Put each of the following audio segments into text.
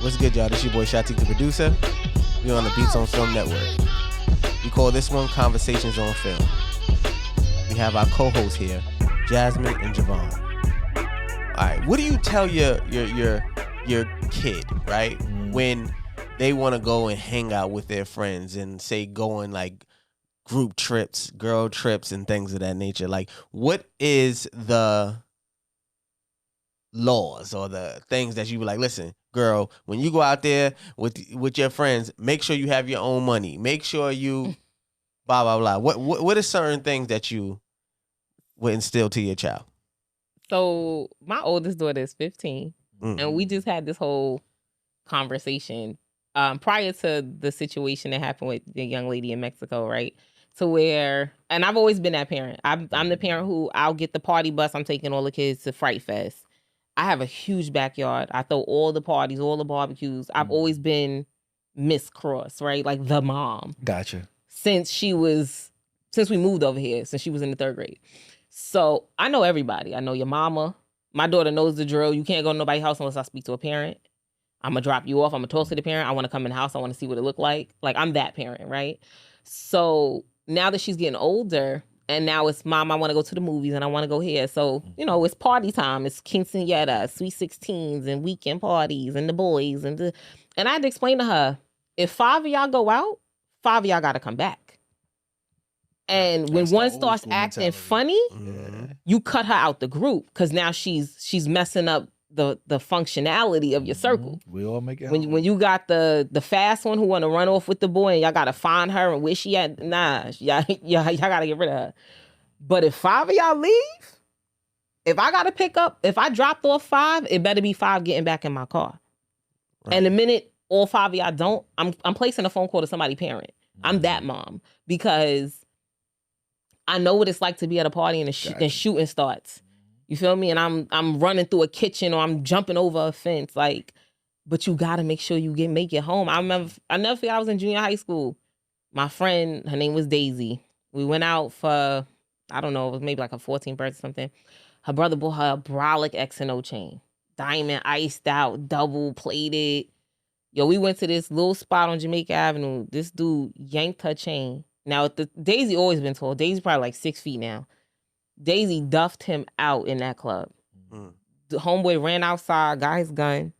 What's good, y'all? This your boy Shatek, the producer. We on the Beatsonfilm network. We call this one Conversations on Film. We have our co-hosts here, Jasmine and Jovan. All right, what do you tell your kid, right, when they want to go and hang out with their friends and say go on like group trips, girl trips, and things of that nature? Like, what is the laws or the things that you were like, listen, girl, when you go out there with your friends, make sure you have your own money. Make sure you blah blah blah. What are certain things that you would instill to your child? So my oldest daughter is 15, and we just had this whole conversation prior to the situation that happened with the young lady in Mexico, right? To where, and I've always been that parent. I'm the parent who I'll get the party bus. I'm taking all the kids to Fright Fest. I have a huge backyard. I throw all the parties, all the barbecues. I've always been Miss Cross, right? Like the mom. Gotcha. Since we moved over here, since she was in the 3rd grade. So I know everybody. I know your mama. My daughter knows the drill. You can't go to nobody's house unless I speak to a parent. I'm going to drop you off. I'm going to talk to the parent. I want to come in the house. I want to see what it look like. Like, I'm that parent, right? So now that she's getting older, and now it's, Mom, I want to go to the movies and I want to go here. So, you know, it's party time. It's quinceañera, sweet 16s, and weekend parties, and the boys. And I had to explain to her, if 5 of y'all go out, 5 of y'all got to come back. And when one starts acting funny, you cut her out the group, because now she's messing up the functionality of your circle. We all make it. When you got the fast one who want to run off with the boy and y'all got to find her and where she at, nah, y'all got to get rid of her. But if 5 of y'all leave, if I got to pick up, if I dropped off 5, it better be 5 getting back in my car. Right. And the minute all 5 of y'all don't, I'm placing a phone call to somebody's parent. I'm that mom, because I know what it's like to be at a party and shooting starts. You feel me? And I'm running through a kitchen, or I'm jumping over a fence. Like, but you gotta make sure you make it home. I never forget, I was in junior high school. My friend, her name was Jazie. We went out for, I don't know, it was maybe like a 14th birthday or something. Her brother bought her a brolic X&O chain. Diamond, iced out, double plated. Yo, we went to this little spot on Jamaica Avenue. This dude yanked her chain. Now, Jazie always been tall. Jazie's probably like 6 feet now. Jazie duffed him out in that club. The homeboy ran outside, got his gun.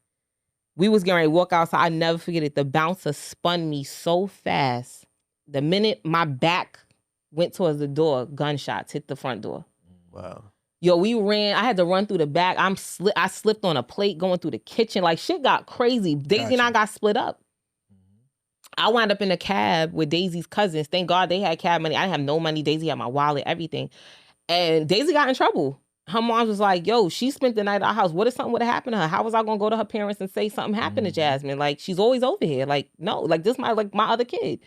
We was getting ready to walk outside. I never forget it. The bouncer spun me so fast. The minute my back went towards the door, gunshots hit the front door. Wow. Yo, we ran. I had to run through the back. I slipped on a plate going through the kitchen. Like, shit got crazy. Jazie and I got split up. I wound up in a cab with Daisy's cousins. Thank God they had cab money. I didn't have no money. Daisy had my wallet, everything. And Jazie got in trouble. Her mom was like, yo, she spent the night at our house. What if something would have happened to her? How was I going to go to her parents and say something happened to Jasmine? Like, she's always over here. Like, no, like, this my other kid.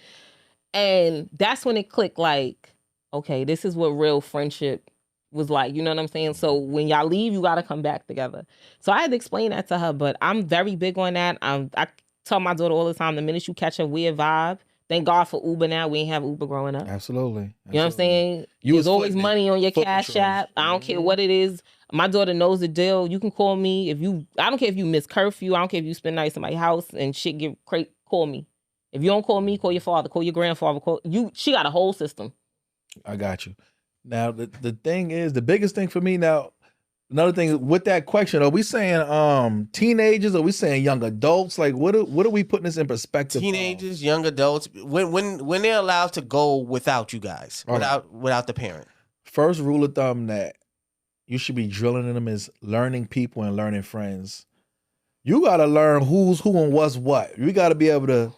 And that's when it clicked, like, okay, this is what real friendship was like. You know what I'm saying? So when y'all leave, you got to come back together. So I had to explain that to her, but I'm very big on that. I tell my daughter all the time, the minute you catch a weird vibe, thank God for Uber now. We ain't have Uber growing up. Absolutely. You know what I'm saying? There's always money on your Cash App. I don't care what it is. My daughter knows the deal. You can call me I don't care if you miss curfew. I don't care if you spend the night at somebody's house and shit get crazy. Call me. If you don't call me, call your father, call your grandfather, she got a whole system. I got you. Now the thing is, the biggest thing for me now, another thing with that question, are we saying teenagers? Are we saying young adults? Like, what are we putting this in perspective? Teenagers, young adults, when they're allowed to go without you guys, without the parent. First rule of thumb that you should be drilling in them is learning people and learning friends. You got to learn who's who and what's what. You got to be able to,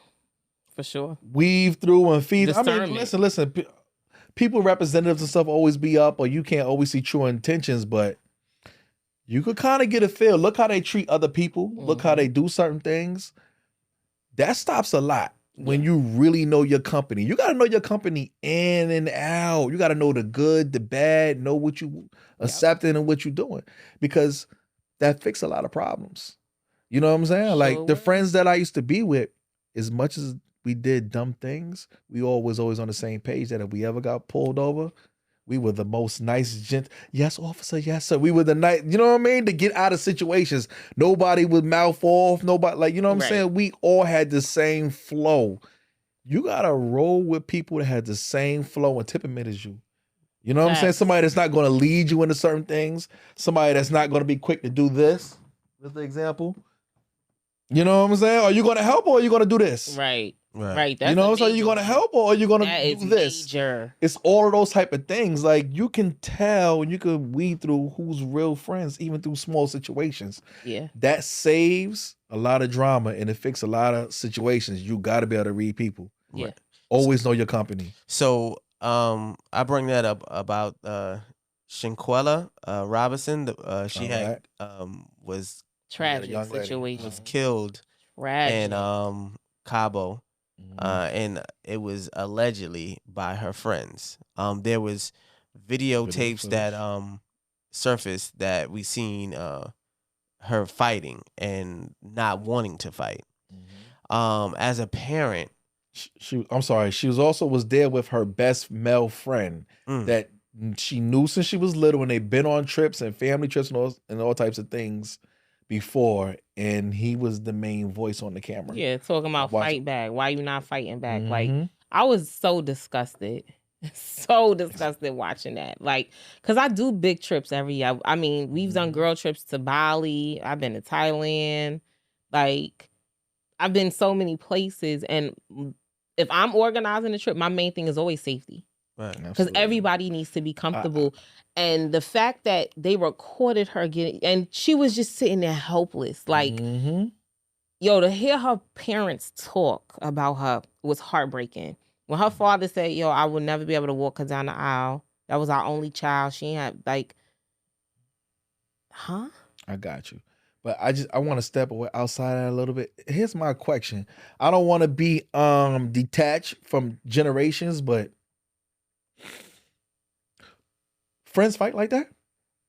for sure, weave through and feed. Discernment. I mean, listen. People, representatives and stuff always be up, or you can't always see true intentions, but you could kind of get a feel. Look how they treat other people. Look how they do certain things. That stops a lot when you really know your company. You got to know your company in and out. You got to know the good, the bad, know what you accepting and what you're doing, because that fixes a lot of problems. You know what I'm saying? Sure. Like the friends that I used to be with, as much as we did dumb things, we all was always on the same page that if we ever got pulled over, We were the most nice yes, officer, yes, sir. We were the nice, you know what I mean? To get out of situations. Nobody would mouth off, nobody, like, you know what I'm Right. saying? We all had the same flow. You gotta roll with people that had the same flow and temperament as you. You know what I'm saying? Facts. Somebody that's not gonna lead you into certain things, somebody that's not gonna be quick to do this. That's the example. You know what I'm saying? Are you gonna help or are you gonna do this? Right. That's you know, a so are you major gonna one. help or are you gonna That is do this? major. It's all of those type of things. Like you can tell, you can weed through who's real friends, even through small situations. Yeah. That saves a lot of drama and it fixes a lot of situations. You got to be able to read people. Yeah. Always know your company. So I bring that up about Shanquella Robinson. She had was Tragic young lady. situation. was killed Tragic. in Cabo. And it was allegedly by her friends. There was videotapes that surfaced that we seen her fighting and not wanting to fight. As a parent, I'm sorry. She was there with her best male friend that she knew since she was little, and they've been on trips and family trips and all types of things before, and he was the main voice on the camera. Yeah, talking about fight back. Why you not fighting back? Like, I was so disgusted. So disgusted watching that. Like, because I do big trips every year. I mean, we've done girl trips to Bali. I've been to Thailand. Like, I've been so many places. And if I'm organizing a trip, my main thing is always safety. right? Because everybody needs to be comfortable. And the fact that they recorded her getting, and she was just sitting there helpless. Like, yo, to hear her parents talk about her was heartbreaking. When her father said, yo, I would never be able to walk her down the aisle. That was our only child. She had, like, huh? I got you. But I want to step away outside that a little bit. Here's my question. I don't want to be detached from generations, but friends fight like that?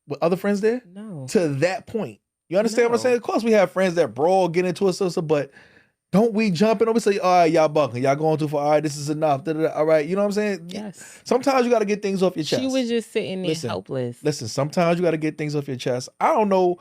With other friends there? No. To that point. You understand what I'm saying? Of course we have friends that brawl, get into a sister, but don't we jump in and we say, all right, y'all bucking, y'all going too far, all right, this is enough. All right, you know what I'm saying? Yes. Sometimes you got to get things off your chest. She was just sitting there helpless. Listen, sometimes you got to get things off your chest. I don't know.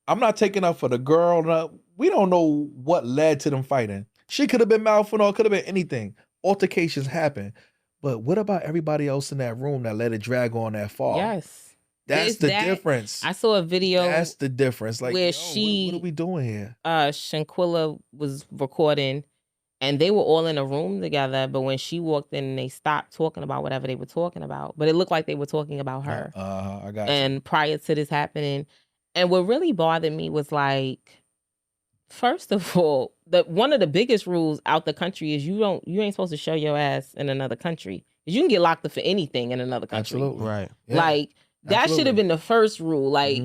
I'm not taking up for the girl. We don't know what led to them fighting. She could have been mouthing or could have been anything. Altercations happen. But what about everybody else in that room that let it drag on that far? Yes. That's the difference. I saw a video. That's the difference. Like, where what are we doing here? Shanquella was recording and they were all in a room together. But when she walked in, they stopped talking about whatever they were talking about. But it looked like they were talking about her. I got you. And prior to this happening. And what really bothered me was, like, first of all, one of the biggest rules out the country is you ain't supposed to show your ass in another country. You can get locked up for anything in another country. Absolutely. Right. Yeah. Like, that should have been the first rule. Like,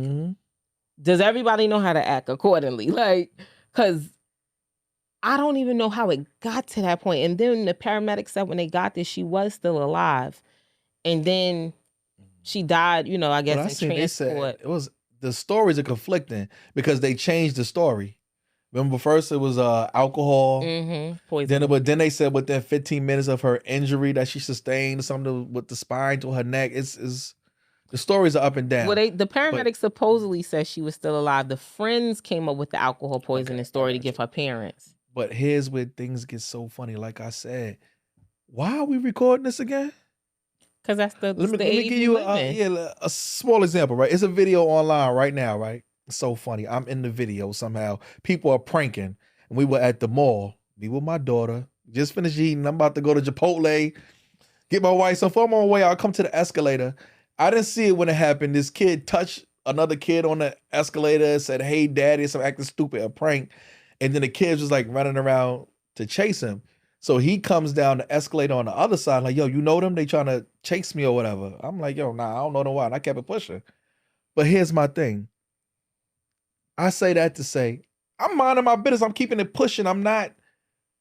does everybody know how to act accordingly? Like, because I don't even know how it got to that point. And then the paramedics said when they got there, she was still alive. And then she died, I guess, in transport. It was, the stories are conflicting because they changed the story. Remember, first it was alcohol. Poison. But then they said within 15 minutes of her injury that she sustained, something with the spine to her neck. It's the stories are up and down. Well, the paramedics supposedly said she was still alive. The friends came up with the alcohol poisoning story to give her parents. But here's where things get so funny. Like I said, why are we recording this again? Because that's the let me give you a small example, right? It's a video online right now, right? It's so funny. I'm in the video somehow. People are pranking. And we were at the mall. Me with my daughter. Just finished eating. I'm about to go to Chipotle. Get my wife some food. I'm on my way. I'll come to the escalator. I didn't see it when it happened. This kid touched another kid on the escalator, said, hey, daddy, some acting stupid, a prank. And then the kids was like running around to chase him. So he comes down the escalator on the other side, like, yo, you know them? They trying to chase me or whatever. I'm like, yo, nah, I don't know them why. And I kept it pushing. But here's my thing. I say that to say, I'm minding my business. I'm keeping it pushing. I'm not.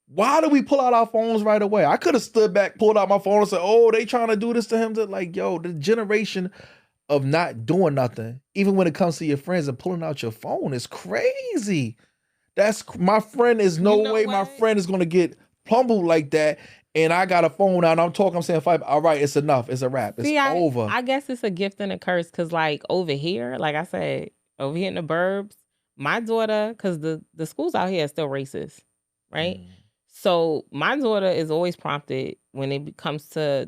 Why do we pull out our phones right away? I could have stood back, pulled out my phone and said, oh, they trying to do this to him. Like, yo, the generation of not doing nothing, even when it comes to your friends and pulling out your phone, is crazy. That's my friend is no way my friend is going to get pummeled like that. and I got a phone out and I'm talking, I'm saying 5, all right, it's enough. It's a wrap. It's over. I guess it's a gift and a curse because, like, over here, like I said, over here in the burbs, my daughter, because the schools out here are still racist, right? So my daughter is always prompted when it comes to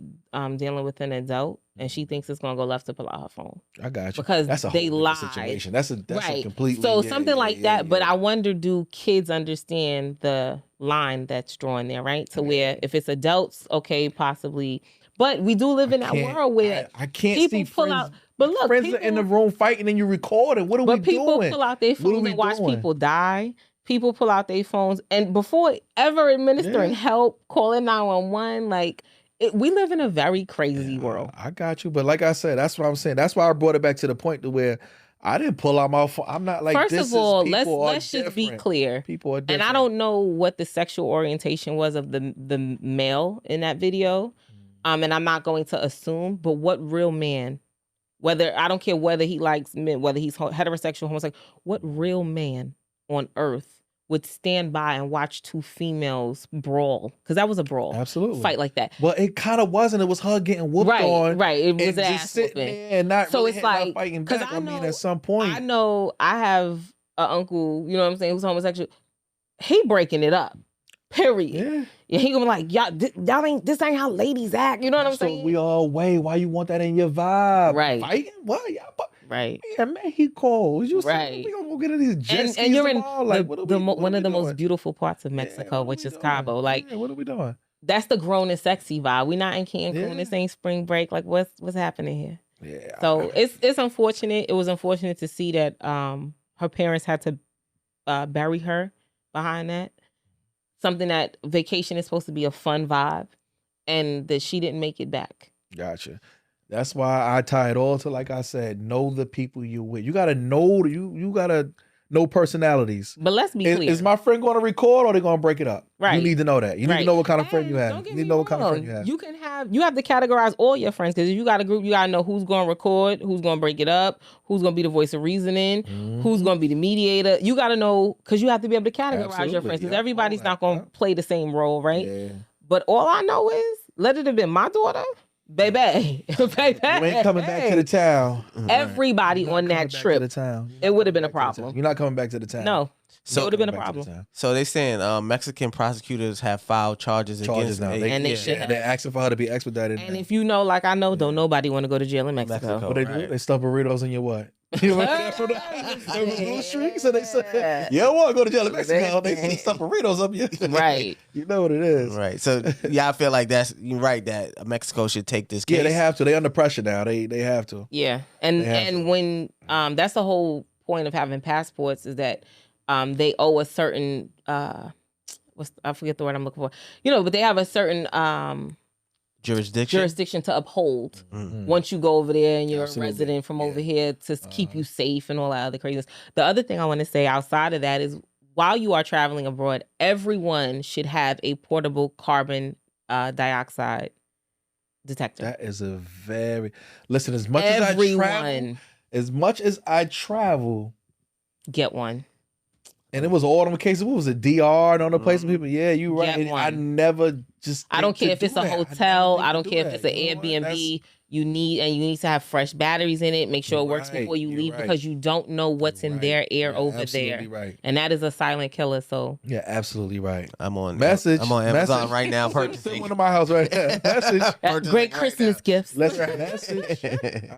dealing with an adult, and she thinks it's gonna go left to pull out her phone. I got you. Because that's a they whole lie. situation. That's a Right. completely So something like that. But I wonder, do kids understand the line that's drawn there, right? To where if it's adults, okay, possibly. But we do live in that world where I can't people see pull friends, out. But look, friends people, are in the room fighting and you recording. What are we doing? but people pull out their What are phones we and watch doing? people die. People pull out their phones, and before ever administering help, calling 911, like we live in a very crazy world. I got you, but like I said, that's what I'm saying. That's why I brought it back to the point to where I didn't pull out my phone. I'm not like First this. of all, is, let's just be clear. People are different. And I don't know what the sexual orientation was of the male in that video. And I'm not going to assume, but what real man, whether I don't care whether he likes men, whether he's heterosexual, homosexual, what real man on earth would stand by and watch two females brawl? Because that was a brawl. Absolutely. Fight like that. Well, it kind of wasn't. It was her getting whooped on. Right. It was and an just ass sitting whooping. there and not So really it's like, fighting 'cause back. I I mean, know- at some point. I know I have an uncle, you know what I'm saying, who's homosexual. He breaking it up. Period. Yeah, he gonna be like, y'all ain't, this ain't how ladies act. You know what I'm saying? So we all wait. Why you want that in your vibe? Right. Fighting? What? Y'all, right. Yeah, man, he cold. You Right. We gonna go get in these jet skis And you're in tomorrow? Like, what are we, what one are of the we most doing? beautiful parts of Mexico, what are which we is doing? Cabo. Like, what are we doing? that's the grown and sexy vibe. We not in Cancun. Yeah. This ain't spring break. Like, what's happening here? Yeah. So it's unfortunate. It was unfortunate to see that her parents had to bury her behind that. Something that vacation is supposed to be a fun vibe, and that she didn't make it back. Gotcha. That's why I tie it all to, like I said, know the people you with. You gotta know you gotta know personalities. But let's be clear. Is my friend going to record or they going to break it up? Right. You need to know that. You need to know what kind of friend you have. Don't You get need to me know what kind of wrong. friend you have. You have to categorize all your friends, because if you got a group, you gotta know who's gonna record, who's gonna break it up, who's gonna be the voice of reasoning, who's gonna be the mediator. You gotta know, because you have to be able to categorize your friends, because everybody's not gonna play the same role, right? Yeah. But all I know is, let it have been my daughter, baby. You ain't coming back to the town. Everybody on that trip, it would have been a problem. You're not coming back to the town. No. So- it would have been a problem. So they saying Mexican prosecutors have filed charges against now. a- And they should have. They're asking for her to be expedited. And if you know, like I know, don't nobody want to go to jail in Mexico. Mexico. What they do? Right. They stuff burritos in your what? You remember that from the blue streaks? And they said, you don't want to go to jail in Mexico. They stuff burritos up you. Right. You know what it is. Right. So yeah, I feel like you're right that Mexico should take this case. Yeah, they have to. They under pressure now. They have to. Yeah, They have and when that's the whole point of having passports, is that they owe a certain I forget the word I'm looking for. But they have a certain jurisdiction to uphold once you go over there and you're Absolutely. a resident from over here, to keep you safe and all that other craziness. The other thing I want to say outside of that is, while you are traveling abroad, everyone should have a portable carbon dioxide detector. That is a very listen. As much as I travel, Get one. and it was all them cases. What was it? DR and all the places. People, yeah, you right. Get And I one. never just. I don't think to care if it's do a that. I never hotel. think I to don't do care if that. it's an You know what? That's- Airbnb. You need to have fresh batteries in it. Make sure it works Right, before you you're leave, right. because you don't know what's in Right. their air You're over absolutely there. right. And that is a silent killer. So Yeah, absolutely right. I'm on Message. I'm on Amazon Message. right now Send purchasing. one to my house right now. Message. great Christmas gifts. Let's message.